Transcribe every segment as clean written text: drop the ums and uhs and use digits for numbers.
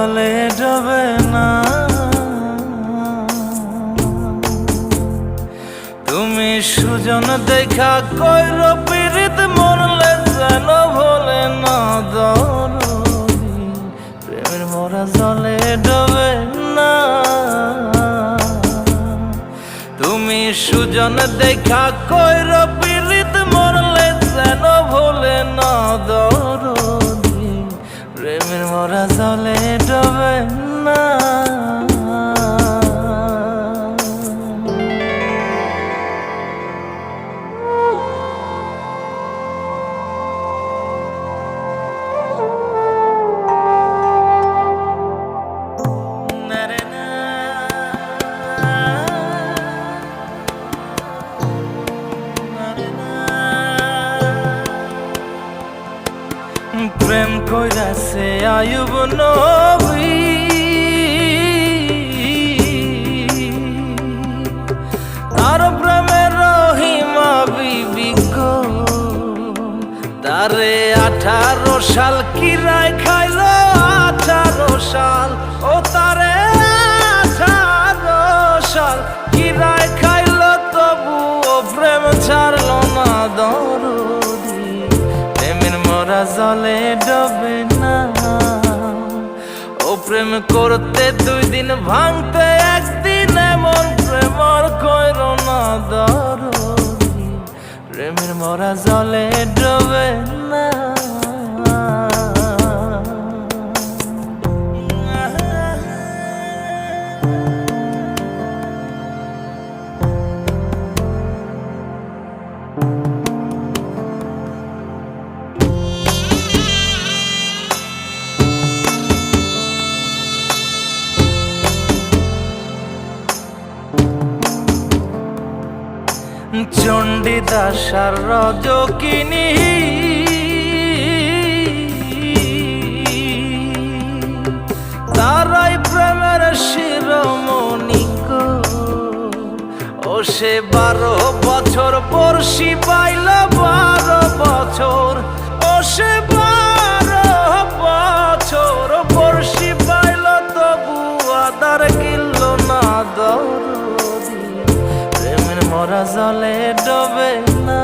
জলে ডোবে না। তুমি সুজন দেখা কইর পীড়িত মরলে যেন ভোলে না দরদি, প্রেমের মরা জলে ডোবে না। তুমি সুজন দেখা কইর পীড়িত মরলে যেন ভোলে না দরদি, প্রেমের মরা জলে ডোবে না। প্রেম কইরাছে আয়ুব নবী, তার প্রেমের রহিমা বিবি গো, তারে 18 সাল কিরায় খাইল 18 সাল, ও তারে 18 সাল কিরায় খাইল, তবু ও প্রেম ছাড়ল না দরদি, প্রেমের মরা জলে ডোবে না। ও প্রেম করতে 2 দিন ভাঙতে 1 দিন, এমন প্রেম আর কইর না দরদি, প্রেমের মরা জলে ডোবে না। চণ্ডীদাস আর রজকিনী, তারাই প্রেমের শিরোমণি গো, ও সে 12 বছর বর্ষি পাইল 12 বছর, ও সে 12 বছর বর্ষি পাইল, তবু আদার কিনল না দরদি, প্রেমের মরা জলে ডোবে না।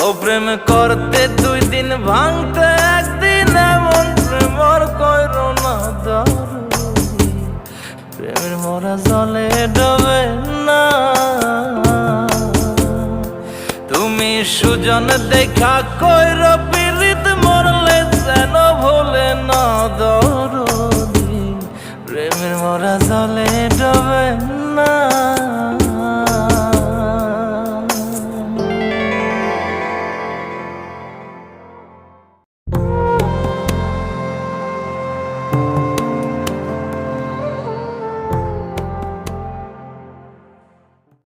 ও প্রেম করতে 2 দিন ভাঙতে 1 দিন, এমন প্রেম আর কইর না দরদি, প্রেমের মরা জলে ডোবে না। তুমি সুজন দেখা কইর পীড়িত মরলে যেন ভোলে না দরদি, প্রেমের মরা জলে